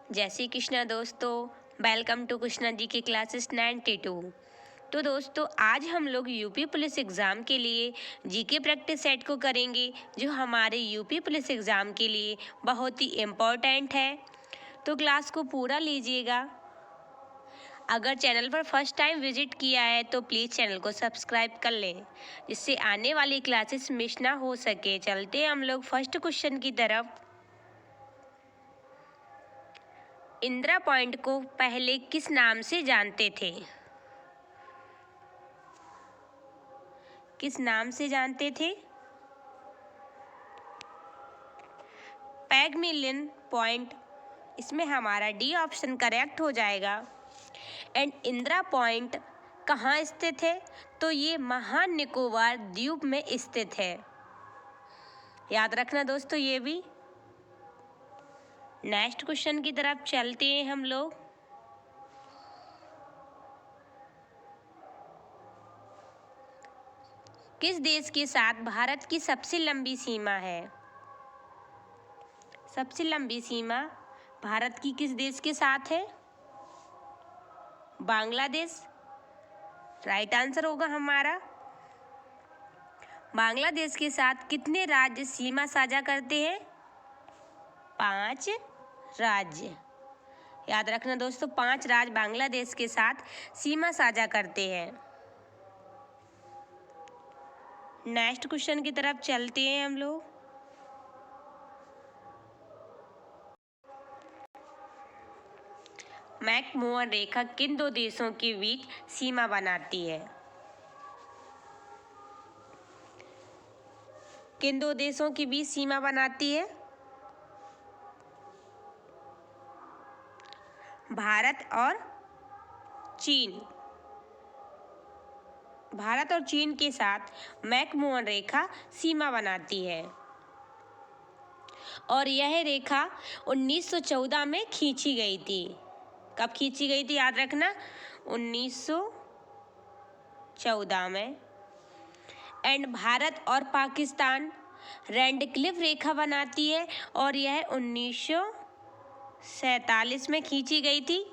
जय श्री कृष्णा दोस्तों, welcome to Krishna ji के क्लासेस 92। तो दोस्तों आज हम लोग यूपी पुलिस एग्ज़ाम के लिए जीके प्रैक्टिस सेट को करेंगे, जो हमारे यूपी पुलिस एग्ज़ाम के लिए बहुत ही इम्पोर्टेंट है। तो क्लास को पूरा लीजिएगा। अगर चैनल पर फर्स्ट टाइम विजिट किया है तो प्लीज़ चैनल को सब्सक्राइब कर लें, जिससे आने वाली क्लासेस मिस ना हो सके। चलते हैं हम लोग फर्स्ट क्वेश्चन की तरफ। इंदिरा पॉइंट को पहले किस नाम से जानते थे? किस नाम से जानते थे? पैगमिलियन पॉइंट, इसमें हमारा डी ऑप्शन करेक्ट हो जाएगा। एंड इंदिरा पॉइंट कहाँ स्थित है? तो ये महान निकोबार द्वीप में स्थित है। याद रखना दोस्तों ये भी। नेक्स्ट क्वेश्चन की तरफ चलते हैं हम लोग। किस देश के साथ भारत की सबसे लंबी सीमा है? सबसे लंबी सीमा भारत की किस देश के साथ है? बांग्लादेश राइट आंसर होगा हमारा। बांग्लादेश के साथ कितने राज्य सीमा साझा करते हैं? 5 राज्य। याद रखना दोस्तों, 5 राज्य बांग्लादेश के साथ सीमा साझा करते हैं। नेक्स्ट क्वेश्चन की तरफ चलते हैं हम लोग। मैकमोहन रेखा किन दो देशों के बीच सीमा बनाती है? किन दो देशों के बीच सीमा बनाती है? भारत और चीन। भारत और चीन के साथ मैकमोहन रेखा सीमा बनाती है और यह रेखा 1914 में खींची गई थी। कब खींची गई थी याद रखना? 1914 में। एंड भारत और पाकिस्तान रेडक्लिफ रेखा बनाती है और यह 1947 में खींची गई थी।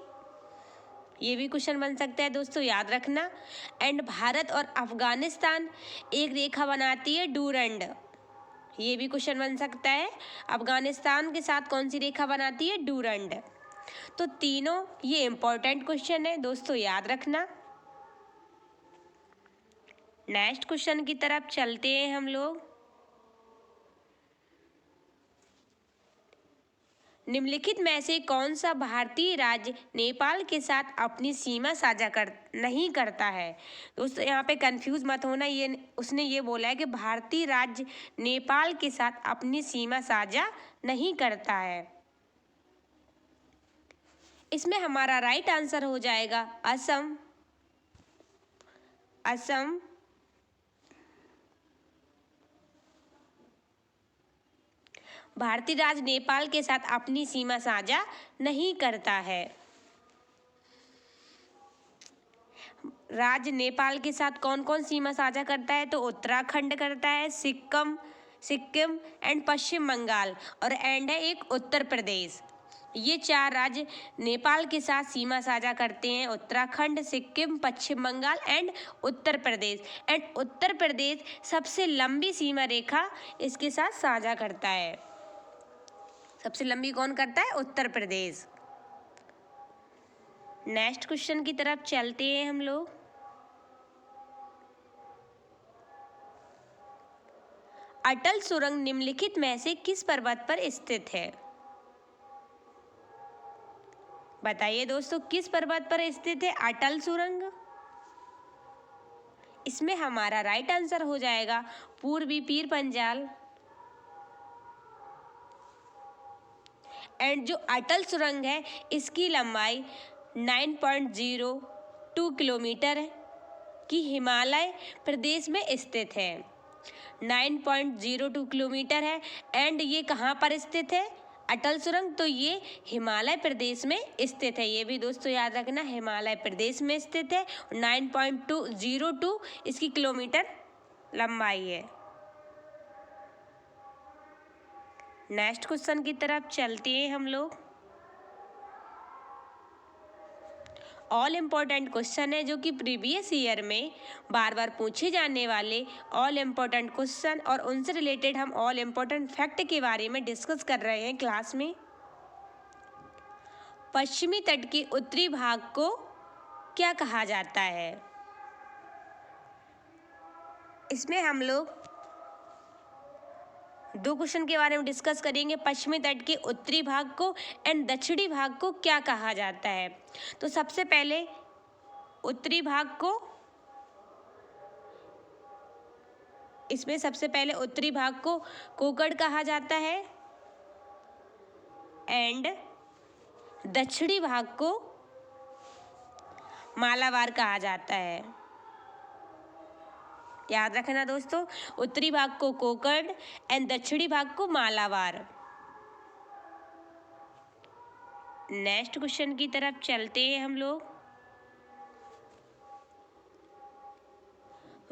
ये भी क्वेश्चन बन सकता है दोस्तों, याद रखना। एंड भारत और अफगानिस्तान एक रेखा बनाती है डूरंड। ये भी क्वेश्चन बन सकता है। अफगानिस्तान के साथ कौन सी रेखा बनाती है? डूरंड। तो तीनों ये इंपॉर्टेंट क्वेश्चन है दोस्तों, याद रखना। नेक्स्ट क्वेश्चन की तरफ चलते हैं हम लोग। निम्नलिखित में से कौन सा भारतीय राज्य नेपाल के साथ अपनी सीमा साझा नहीं करता है? दोस्तों यहाँ पे कंफ्यूज मत होना, ये उसने ये बोला है कि भारतीय राज्य नेपाल के साथ अपनी सीमा साझा नहीं करता है। इसमें हमारा राइट आंसर हो जाएगा असम। असम भारतीय राज्य नेपाल के साथ अपनी सीमा साझा नहीं करता है। राज्य नेपाल के साथ कौन कौन सीमा साझा करता है? तो उत्तराखंड करता है, सिक्किम एंड पश्चिम बंगाल, और एंड है एक उत्तर प्रदेश। ये 4 राज्य नेपाल के साथ सीमा साझा करते हैं। उत्तराखंड, सिक्किम, पश्चिम बंगाल एंड उत्तर प्रदेश। एंड उत्तर प्रदेश सबसे लंबी सीमा रेखा इसके साथ साझा करता है। सबसे लंबी कौन करता है? उत्तर प्रदेश। नेक्स्ट क्वेश्चन की तरफ चलते हैं हम लोग। अटल सुरंग निम्नलिखित में से किस पर्वत पर स्थित है? बताइए दोस्तों, किस पर्वत पर स्थित है अटल सुरंग? इसमें हमारा राइट आंसर हो जाएगा पूर्वी पीर पंजाल। एंड जो अटल सुरंग है इसकी लंबाई 9.02 किलोमीटर है, कि हिमालय प्रदेश में स्थित है। 9.02 किलोमीटर है। एंड ये कहाँ पर स्थित है अटल सुरंग? तो ये हिमालय प्रदेश में स्थित है। ये भी दोस्तों याद रखना, हिमालय प्रदेश में स्थित है। 9.202 इसकी किलोमीटर लंबाई है। नेक्स्ट क्वेश्चन की तरफ चलते हैं हम लोग। ऑल इम्पोर्टेंट क्वेश्चन है जो कि प्रीवियस ईयर में बार बार पूछे जाने वाले ऑल इम्पोर्टेंट क्वेश्चन और उनसे रिलेटेड हम ऑल इम्पोर्टेंट फैक्ट के बारे में डिस्कस कर रहे हैं क्लास में। पश्चिमी तट के उत्तरी भाग को क्या कहा जाता है? इसमें हम लोग दो क्वेश्चन के बारे में डिस्कस करेंगे। पश्चिमी तट के उत्तरी भाग को एंड दक्षिणी भाग को क्या कहा जाता है? तो सबसे पहले उत्तरी भाग को, इसमें सबसे पहले उत्तरी भाग को कोकड़ कहा जाता है एंड दक्षिणी भाग को मालाबार कहा जाता है। याद रखना दोस्तों, उत्तरी भाग को कोकड़ एंड दक्षिणी भाग को मालाबार। नेक्स्ट क्वेश्चन की तरफ चलते हैं हम लोग।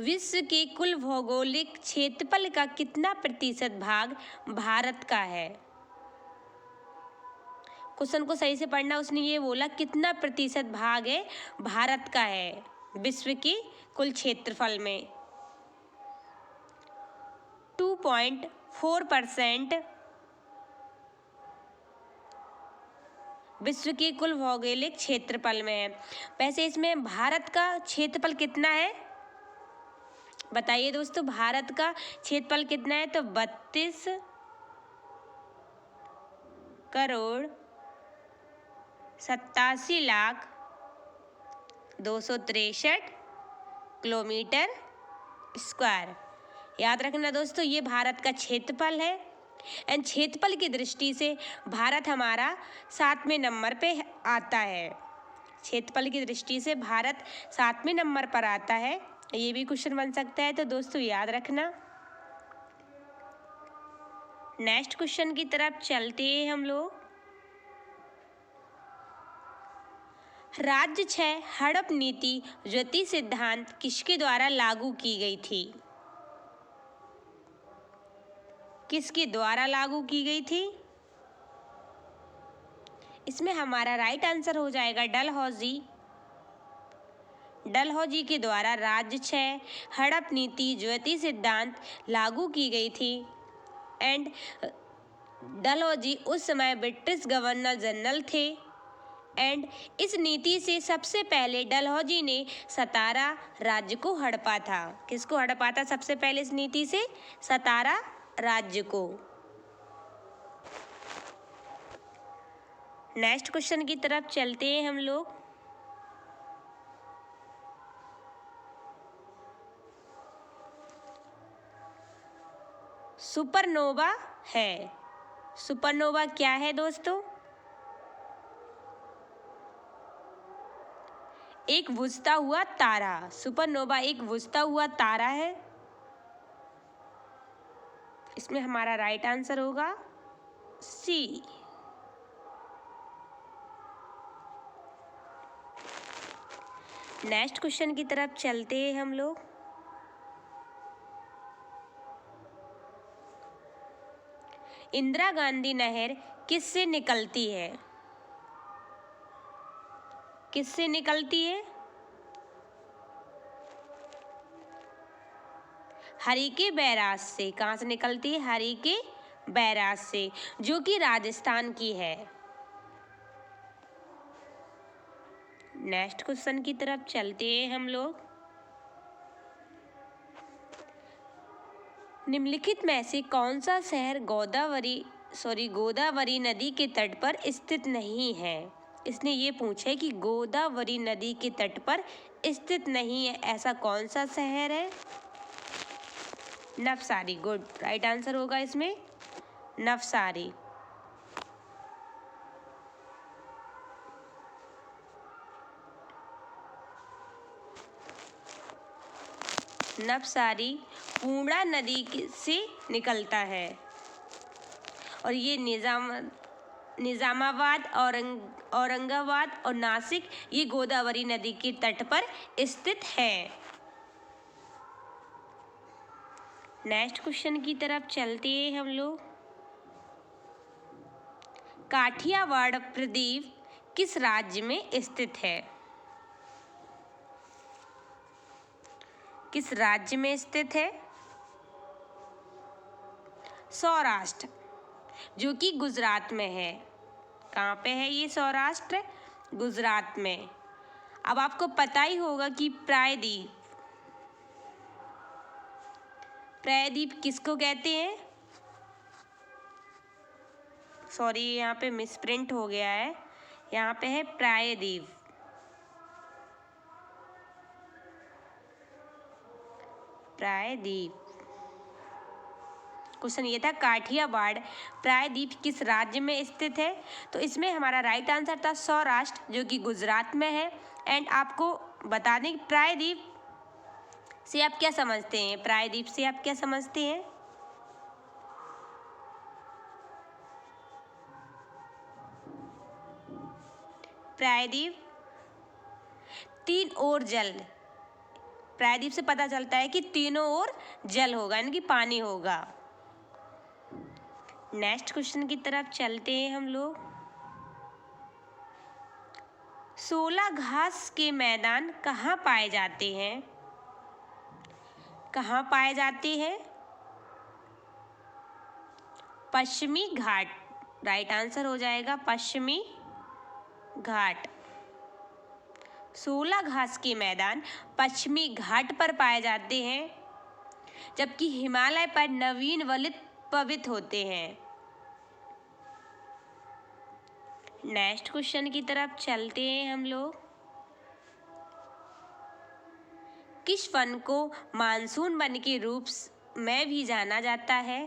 विश्व के कुल भौगोलिक क्षेत्रफल का कितना प्रतिशत भाग भारत का है? क्वेश्चन को सही से पढ़ना। उसने ये बोला कितना प्रतिशत भाग है भारत का है विश्व के कुल क्षेत्रफल में। 2.4% विश्व के कुल भौगोलिक क्षेत्रफल में है। वैसे इसमें भारत का क्षेत्रफल कितना है बताइए दोस्तों, भारत का क्षेत्रफल कितना है? तो 32,87,263 किलोमीटर स्क्वायर। याद रखना दोस्तों, ये भारत का क्षेत्रफल है एंड क्षेत्रफल की दृष्टि से भारत हमारा 7वें नंबर पे आता है। क्षेत्रफल की दृष्टि से भारत 7वें नंबर पर आता है। ये भी क्वेश्चन बन सकता है, तो दोस्तों याद रखना। नेक्स्ट क्वेश्चन की तरफ चलते हैं हम लोग। राज्य 6 हड़प नीति ज्योति सिद्धांत किसके द्वारा लागू की गई थी? किसके द्वारा लागू की गई थी? इसमें हमारा राइट आंसर हो जाएगा डलहौजी। डलहौजी के द्वारा राज्य 6 हड़प नीति ज्योति सिद्धांत लागू की गई थी एंड डलहौजी उस समय ब्रिटिश गवर्नर जनरल थे एंड इस नीति से सबसे पहले डलहौजी ने सतारा राज्य को हड़पा था। किसको हड़पा था सबसे पहले इस नीति से? सतारा राज्य को। नेक्स्ट क्वेश्चन की तरफ चलते हैं हम लोग। सुपरनोवा है। सुपरनोवा क्या है दोस्तों? एक बुझता हुआ तारा। सुपरनोवा एक बुझता हुआ तारा है। इसमें हमारा राइट आंसर होगा सी। नेक्स्ट क्वेश्चन की तरफ चलते हैं हम लोग। इंदिरा गांधी नहर किससे निकलती है? किससे निकलती है? हरिके बैराज से। कहाँ से निकलती है? हरिके बैराज से, जो कि राजस्थान की है। नेक्स्ट क्वेश्चन की तरफ चलते हैं हम लोग। निम्नलिखित में से कौन सा शहर गोदावरी नदी के तट पर स्थित नहीं है? इसने ये पूछा है कि गोदावरी नदी के तट पर स्थित नहीं है, ऐसा कौन सा शहर है? नवसारी। गुड, राइट आंसर होगा इसमें नवसारी। नवसारी पूर्णा नदी से निकलता है और ये निजामाबाद, औरंगाबाद और नासिक ये गोदावरी नदी के तट पर स्थित है। नेक्स्ट क्वेश्चन की तरफ चलते हैं हम लोग। काठियावाड़ प्रदेश किस राज्य में स्थित है? किस राज्य में स्थित है? सौराष्ट्र, जो कि गुजरात में है। कहाँ पे है ये सौराष्ट्र? गुजरात में। अब आपको पता ही होगा कि प्रायद्वीप, प्रायद्वीप किसको कहते हैं? सॉरी, यहाँ पे मिसप्रिंट हो गया है, यहाँ पे है प्रायद्वीप। प्रायद्वीप। क्वेश्चन ये था काठियावाड़ प्रायद्वीप किस राज्य में स्थित है? तो इसमें हमारा राइट आंसर था सौराष्ट्र, जो कि गुजरात में है। एंड आपको बता दें प्रायद्वीप से आप क्या समझते हैं? प्रायद्वीप से आप क्या समझते हैं? प्रायद्वीप तीन ओर जल। प्रायद्वीप से पता चलता है कि तीनों ओर जल होगा, यानी कि पानी होगा। नेक्स्ट क्वेश्चन की तरफ चलते हैं हम लोग। 16 घास के मैदान कहाँ पाए जाते हैं? कहाँ पाए जाते हैं? पश्चिमी घाट। राइट आंसर हो जाएगा पश्चिमी घाट। 16 घास के मैदान पश्चिमी घाट पर पाए जाते हैं, जबकि हिमालय पर नवीन वलित पवित होते हैं। नेक्स्ट क्वेश्चन की तरफ चलते हैं हम लोग। किस वन को मानसून वन के रूप में भी जाना जाता है?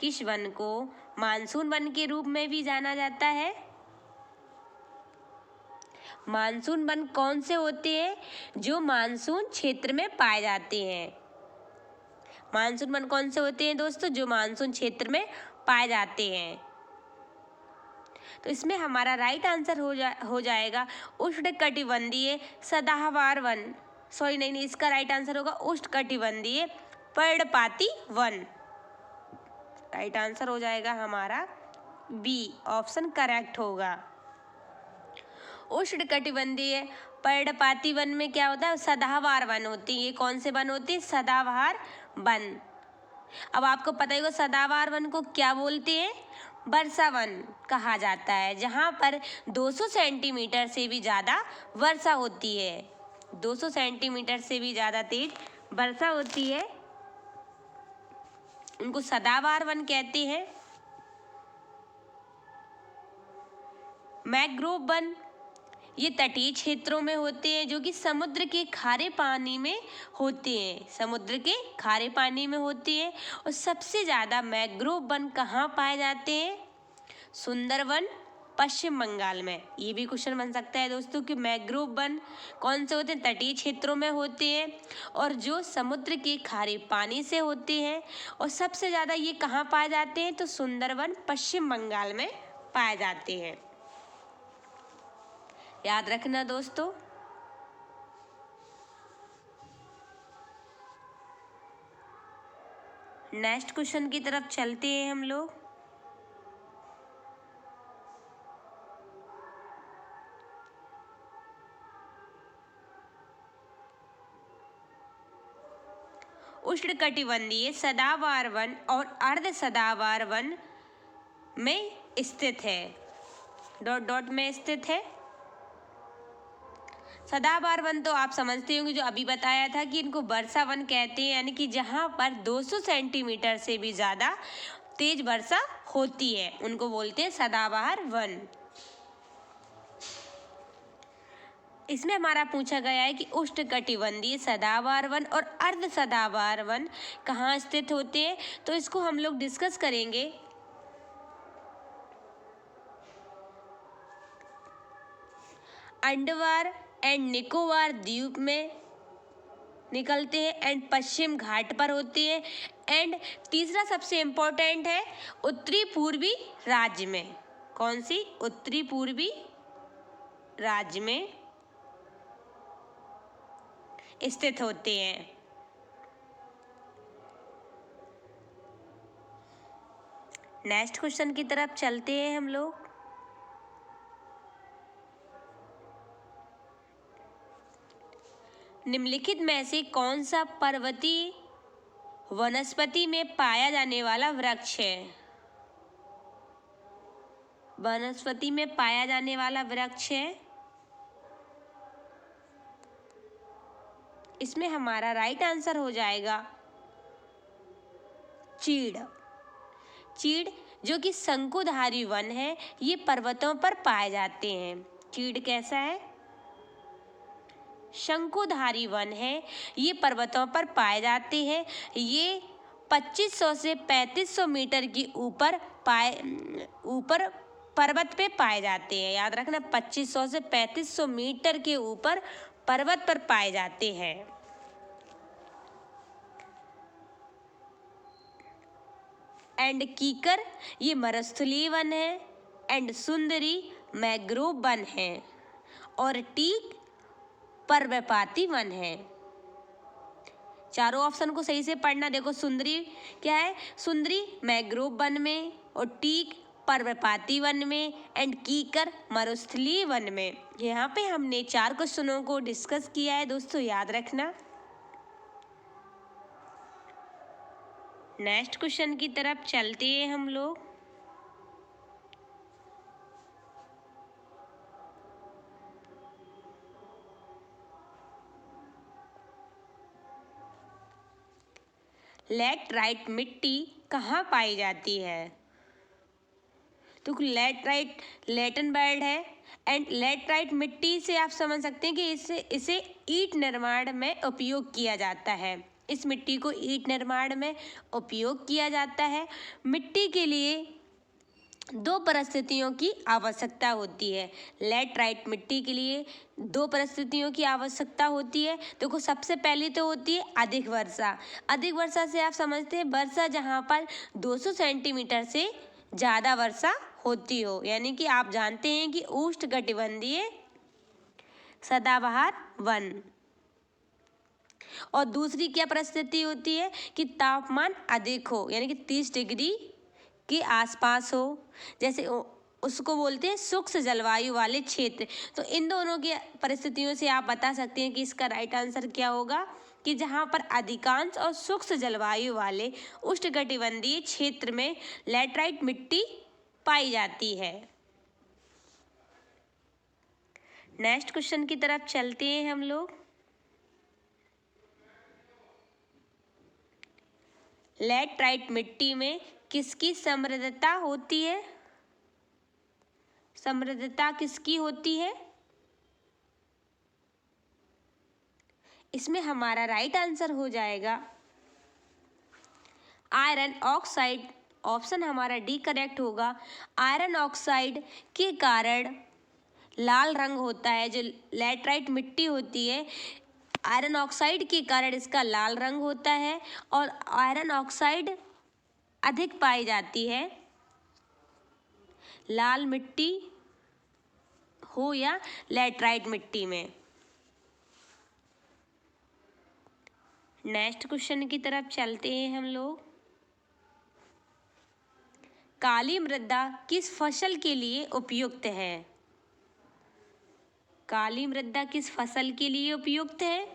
किस वन को मानसून वन के रूप में भी जाना जाता है? मानसून वन कौन से होते हैं जो मानसून क्षेत्र में पाए जाते हैं? मानसून वन कौन से होते हैं दोस्तों जो मानसून क्षेत्र में पाए जाते हैं? तो इसमें हमारा राइट आंसर हो जाएगा उष्णकटिबंधीय सदाहवार वन। सॉरी नहीं, इसका राइट आंसर होगा उष्णकटिबंधीय पर्णपाती वन। राइट आंसर हो जाएगा हमारा बी ऑप्शन करेक्ट होगा। उष्णकटिबंधीय पर्णपाती वन में क्या होता है? सदाबहार वन होती है। ये कौन से वन होते हैं? सदाबहार वन। अब आपको पता ही होगा सदाबहार वन को क्या बोलते हैं? वर्षा वन कहा जाता है, जहाँ पर 200 सेंटीमीटर से भी ज़्यादा वर्षा होती है। 200 सेंटीमीटर से भी ज़्यादा तेज वर्षा होती है, उनको सदाबहार वन कहते हैं। मैंग्रोव वन ये तटीय क्षेत्रों में होते हैं, जो कि समुद्र के खारे पानी में होते हैं। समुद्र के खारे पानी में होते हैं। और सबसे ज़्यादा मैंग्रोव वन कहाँ पाए जाते हैं? सुंदरवन पश्चिम बंगाल में। ये भी क्वेश्चन बन सकता है दोस्तों कि मैंग्रोव वन कौन से होते हैं? तटीय क्षेत्रों में होते हैं और जो समुद्र के खारे पानी से होते हैं। और सबसे ज़्यादा ये कहाँ पाए जाते हैं? तो सुंदरवन पश्चिम बंगाल में पाए जाते हैं। याद रखना दोस्तों। नेक्स्ट क्वेश्चन की तरफ चलते हैं हम लोग। उष्णकटिबंधीय सदाबहार वन और अर्ध सदाबहार वन में स्थित है। डॉट डॉट में स्थित है। सदाबहार वन तो आप समझते होंगे, जो अभी बताया था कि इनको वर्षा वन कहते हैं, यानी कि जहाँ पर 200 सेंटीमीटर से भी ज़्यादा तेज वर्षा होती है, उनको बोलते हैं सदाबहार वन। इसमें हमारा पूछा गया है कि उष्णकटिबंधीय सदाबहार वन और अर्ध सदाबहार वन कहाँ स्थित होते हैं, तो इसको हम लोग डिस्कस करेंगे। अंडमान एंड निकोबार द्वीप में निकलते हैं एंड पश्चिम घाट पर होते हैं। एंड तीसरा सबसे इम्पोर्टेंट है उत्तरी पूर्वी राज्य में। कौन सी? उत्तरी पूर्वी राज्य में स्थित होते हैं। नेक्स्ट क्वेश्चन की तरफ चलते हैं हम लोग। निम्नलिखित में से कौन सा पर्वतीय वनस्पति में पाया जाने वाला वृक्ष है? वनस्पति में पाया जाने वाला वृक्ष है, इसमें हमारा राइट आंसर हो जाएगा चीड़। चीड़ जो कि शंकुधारी वन है, ये पर्वतों पर पाए जाते हैं। चीड़ कैसा है? शंकुधारी वन है, ये पर्वतों पर पाए जाते हैं। ये 2500 से 3500 मीटर की ऊपर पर्वत पे पाए जाते हैं। याद रखना, 2500 से 3500 मीटर के ऊपर पर्वत पर पाए जाते हैं। एंड कीकर ये मरुस्थलीय वन है। एंड सुंदरी मैंग्रोव वन है। और टीक पर्णपाती वन है। चारों ऑप्शन को सही से पढ़ना। देखो, सुंदरी क्या है? सुंदरी मैंग्रोव वन में, और टीक पर्णपाती वन में, एंड कीकर मरुस्थलीय वन में। यहाँ पे हमने 4 क्वेश्चनों को डिस्कस किया है दोस्तों, याद रखना। नेक्स्ट क्वेश्चन की तरफ चलते हैं हम लोग। लैटराइट मिट्टी कहाँ पाई जाती है? तो लैटराइट लैटन वर्ड है। एंड लैटराइट मिट्टी से आप समझ सकते हैं कि इसे ईंट निर्माण में उपयोग किया जाता है। इस मिट्टी को ईंट निर्माण में उपयोग किया जाता है। मिट्टी के लिए 2 परिस्थितियों की आवश्यकता होती है। लैटराइट मिट्टी के लिए 2 परिस्थितियों की आवश्यकता होती है। देखो, सबसे पहली तो होती है अधिक वर्षा। अधिक वर्षा से आप समझते हैं वर्षा जहाँ पर 200 सेंटीमीटर से ज़्यादा वर्षा होती हो, यानी कि आप जानते हैं कि उष्णकटिबंधीय सदाबहार वन। और दूसरी क्या परिस्थिति होती है कि तापमान अधिक हो, यानी कि 30 डिग्री के आसपास हो, जैसे उसको बोलते हैं शुष्क जलवायु वाले क्षेत्र। तो इन दोनों की परिस्थितियों से आप बता सकते हैं कि इसका राइट आंसर क्या होगा, कि जहाँ पर अधिकांश और शुष्क जलवायु वाले उष्णकटिबंधीय क्षेत्र में लैटराइट मिट्टी पाई जाती है। नेक्स्ट क्वेश्चन की तरफ चलते हैं हम लोग। लैटराइट मिट्टी में किसकी समृद्धता होती है? समृद्धता किसकी होती है? इसमें हमारा राइट आंसर हो जाएगा आयरन ऑक्साइड। ऑप्शन हमारा डी करेक्ट होगा। आयरन ऑक्साइड के कारण लाल रंग होता है। जो लैटराइट मिट्टी होती है, आयरन ऑक्साइड के कारण इसका लाल रंग होता है। और आयरन ऑक्साइड अधिक पाई जाती है लाल मिट्टी हो या लैटराइट मिट्टी में। नेक्स्ट क्वेश्चन की तरफ चलते हैं हम लोग। काली मृदा किस फसल के लिए उपयुक्त है? काली मृदा किस फसल के लिए उपयुक्त है?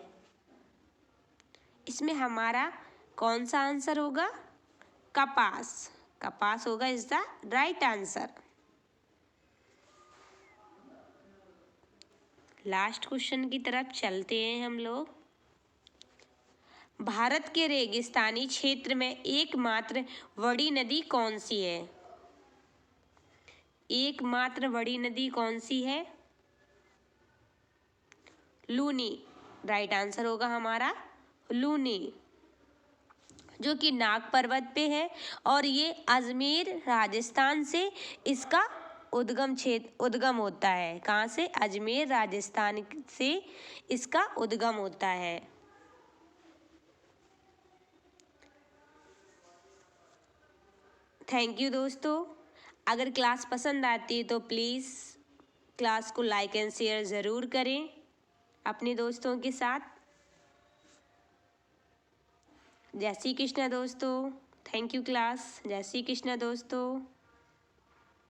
इसमें हमारा कौन सा आंसर होगा? कपास। कपास होगा is the right answer. Last question की तरफ चलते हैं हम लोग। भारत के रेगिस्तानी क्षेत्र में एकमात्र बड़ी नदी कौन सी है? एकमात्र बड़ी नदी कौन सी है? लूनी। राइट आंसर होगा हमारा लूनी, जो कि नाग पर्वत पे है। और ये अजमेर राजस्थान से इसका उद्गम होता है। कहाँ से? अजमेर राजस्थान से इसका उद्गम होता है। थैंक यू दोस्तों। अगर क्लास पसंद आती है तो प्लीज़ क्लास को लाइक एंड शेयर ज़रूर करें अपने दोस्तों के साथ। जय श्री कृष्ण दोस्तों। Thank you class. जय श्री कृष्ण दोस्तों।